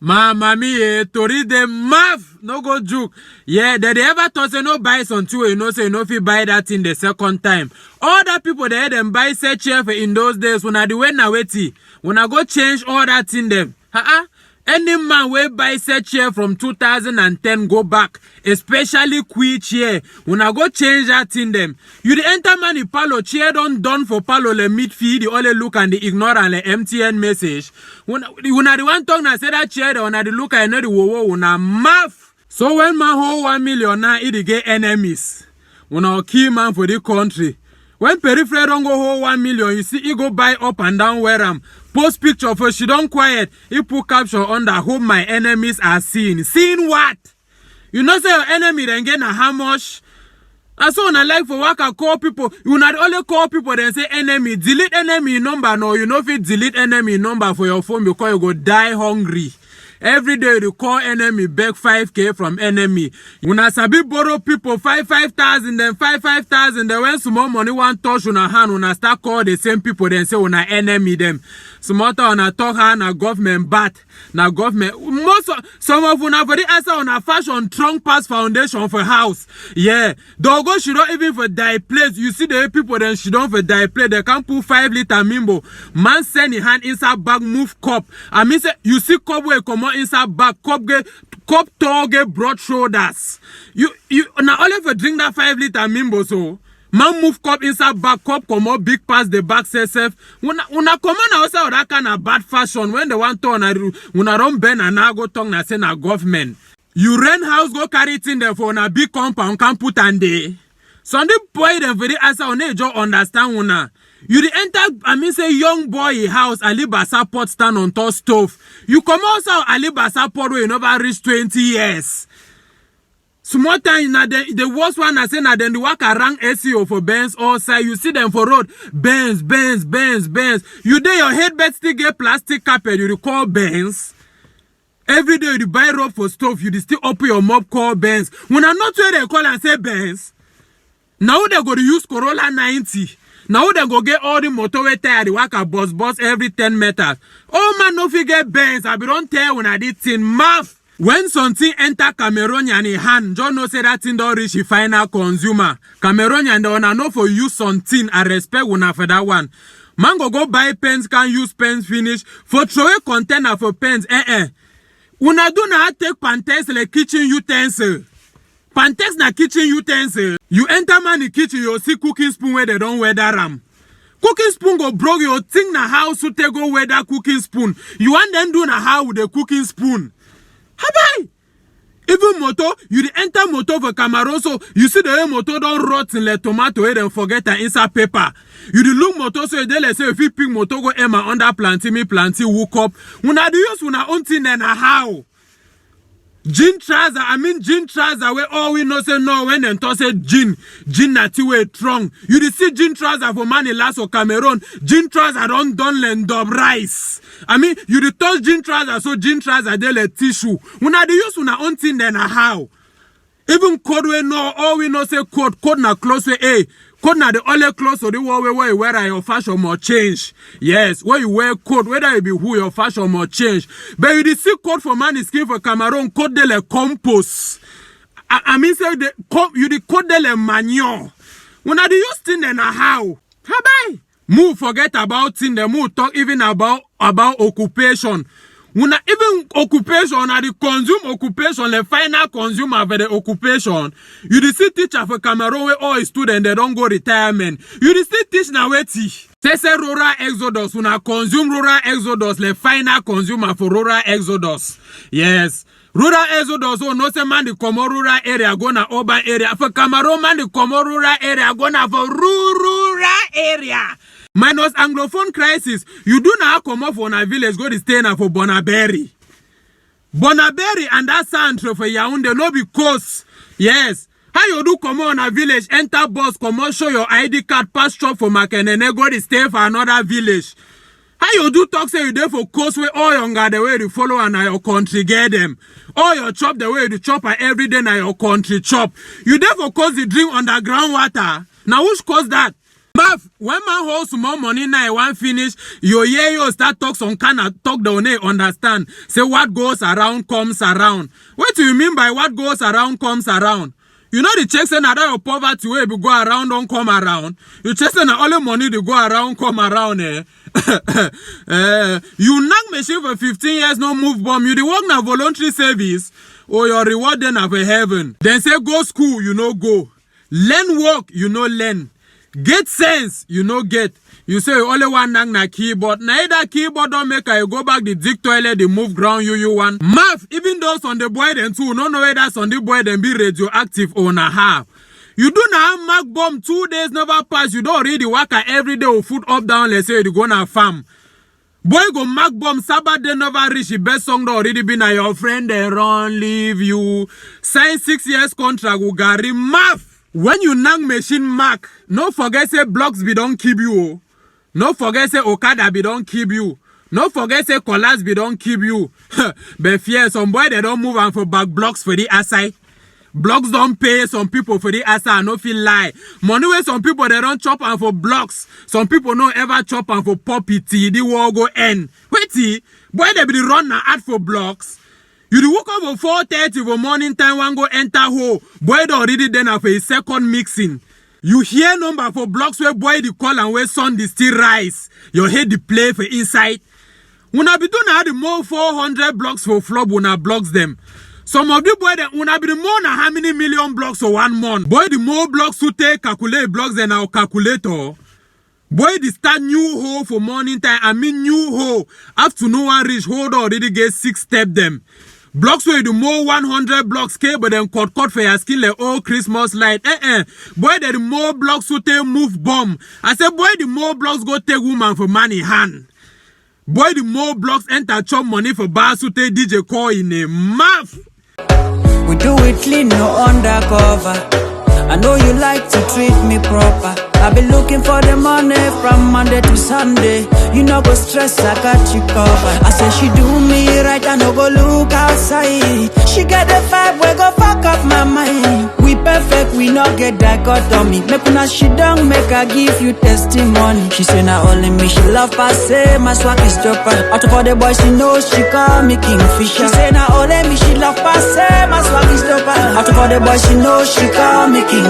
Mama mia, tori the math no go joke. Yeah, they ever thought say no buy something you know say you know if you buy that thing the second time. All that people they them buy set chair for in those days when I the way now wait when I go change all that thing them. Any man will buy set chair from 2010 go back, especially queer chair. When I go change that in them, you the enter money palo chair don't done for palo le meet feed the only look and the ignore and the MTN message. When I the one talk na say that chair when I the look I know the wo when I math. So when my whole 1 million now it get enemies. When I key man for the country. When peripheral don't go hold 1 million, you see he go buy up and down where I'm. Post picture for she don't quiet. He put caption under whom my enemies are seeing. Seeing what? You know say your enemy then get how much? And so I like for work I call people. You not only call people then say enemy. Delete enemy number. No, you know if you delete enemy number for your phone because you go die hungry. Every day you call enemy, beg 5K from enemy. When I sabi borrow people 5,000, then 5,000, then when small money want touch on a hand, when I start call the same people, then say when I enemy them. Small time when I talk hand, na government bat, na government. Some of you for the answer on a fashion trunk pass foundation for house. Yeah, dogo she don't even for die place. You see the people then she don't for die place. They can't put 5 liter mimbo. Man send his hand inside bag, move cup. I mean say you see cup where come on inside back, cup tall get broad shoulders. You now all if you drink that 5 liter mimbo so. Man move cup inside back, cup come out big past the back self. When I come on outside that kind of bad fashion, when they want to when I don't bend and I go tongue and say na government. You rent house, go carry it in there for a big compound, can put and day. Sunday boy them for the answer on age understand una. You the enter, I mean say young boy house, Alibasa pot stand on top stove. You come outside Alibasa pot where you never reach 20 years. Small time na the worst one I say na then the work around SEO for Benz outside. You see them for road. Benz. You there your headbed still get plastic carpet, you call Benz. Every day you buy rope for stove, you still open your mop call Benz. When I'm not where they call and say Benz. Now they go to use Corolla 90. Now they go get all the motorway tire, the work a bus every 10 meters. Oh man, no figure Benz. I be don't tell when I did thing math. When something enter Cameroonian in hand, John no say that thing don't reach the final consumer. Cameroonian they wanna know for use something, I respect una for that one. Man go buy pens, can use pens finish. For throw a container for pens, Una do not take Pantex like kitchen utensil. Pantex na kitchen utensil. You enter man in the kitchen, you see cooking spoon where they don't wear that ram. Cooking spoon go broke, you think na how to take go wear that cooking spoon. You want them do na how with the cooking spoon. Habai! Even motor, you the enter motor for Cameroon, so you see the motor don't rot in the tomato and forget the inside paper. You the look motor, so they let's say if you pick motor go Emma under planting woke up. When I do use when I own thing then how? Jean trouser where all we know say no when them talk say jean na way strong. You the see jean trouser for money last for Cameroon. Jean trouser don't lend up rice. I mean you the touch jean trouser so jean trouser they let tissue. When I the use when I own thing then how? Even code we know all we know say code na close way code na the only clothes or the one where you wear your fashion more change. Yes, where you wear code, whether it be who your fashion more change. But you see code for money skin for Cameroon, code de le compost. I mean say you the code de le manure. When I the use thing then how? Bye. Move forget about thing, the move talk even about occupation. When even occupation are the consume occupation, the final consumer for the occupation. You the see teacher for Cameroon where all students they don't go retirement. You the see teach na weti. Say rural exodus, when I consume rural exodus, the final consumer for rural exodus. Yes. Rural exodus, oh no say man the come rural area go na urban area. For Cameroon man the come rural area go na for rural area. Minus Anglophone crisis, you do not come off on a village, go to stay now for Bonaberry. Bonaberry and that centre for Yaoundé, no because, yes. How you do come on a village, enter bus, come on, show your ID card, pass shop for Makenene, go to stay for another village. How you do talk say you there for coast where all younger the way you follow and your country get them. All your chop the way you chop and every day na your country chop. You there for cause you drink underground water. Now which cause that? Mav, when man holds small money now, I want finish, you start talk some kind of talk down there, understand. Say what goes around comes around. What do you mean by what goes around comes around? You know the checks and other your poverty way go around don't come around. You checks and all the money they go around come around eh. You knock machine for 15 years no move bomb. You the work na voluntary service or your reward then for heaven. Then say go school, you know go. Learn work, you know learn. Get sense, you know get. You say you only one nang na keyboard. Na either keyboard don't make you go back the dig toilet, they move ground you want. Math, even those on the boy then too, no know whether on the boy then be radioactive or na half. You do not have mark bomb 2 days never pass. You don't really work every day with foot up down. Let's say you go na farm. Boy go mark bomb Sabbath day never reach. The best song that already been a your friend they run leave you. Sign 6 years contract with Gary Math. When you nang machine mark, no forget say blocks be don't keep you. No forget say Okada be don't keep you. No forget say Colas be don't keep you. But fear some boy they don't move on for back blocks for the aside. Blocks don't pay some people for the aside. No feel lie. Money where some people they don't chop on for blocks. Some people no ever chop on for property. The war go end. Wait, boy they be run na ad for blocks. You do woke up for 4:30 for morning time, one go enter hole. Boy, they already then have a second mixing. You hear number for blocks where boy the call and where sun the still rise. Your head the play for inside. Una be doing the more 400 blocks for flop una blocks them. Some of the boy that una be the more na how many million blocks for 1 month. Boy, the more blocks to take calculate blocks than our calculator. Boy, the start new hole for morning time. I mean new hole. After no one reach hold already get 6 step them. Blocks where you do more 100 blocks but then cut for your skin like oh Christmas light. Boy, the more blocks to take move bomb. I say boy, the more blocks go take woman for money hand. Boy, the more blocks enter chop money for bars to take DJ call in a mouth. We do it clean, no undercover. I know you like to treat me proper. I be looking for the money from Monday to Sunday. You no go stress, I got you covered. I say she do me right, I no go look outside. She get the vibe, we go fuck up my mind. We perfect, we no get dichotomy. Make una she don't make her give you testimony. She say now only me she love passe, my swag is chopper. Out of all the boys she knows, she call me Kingfisher. She say now only me she love passe, my swag is chopper. Out of all the boys she knows, she call me Kingfisher.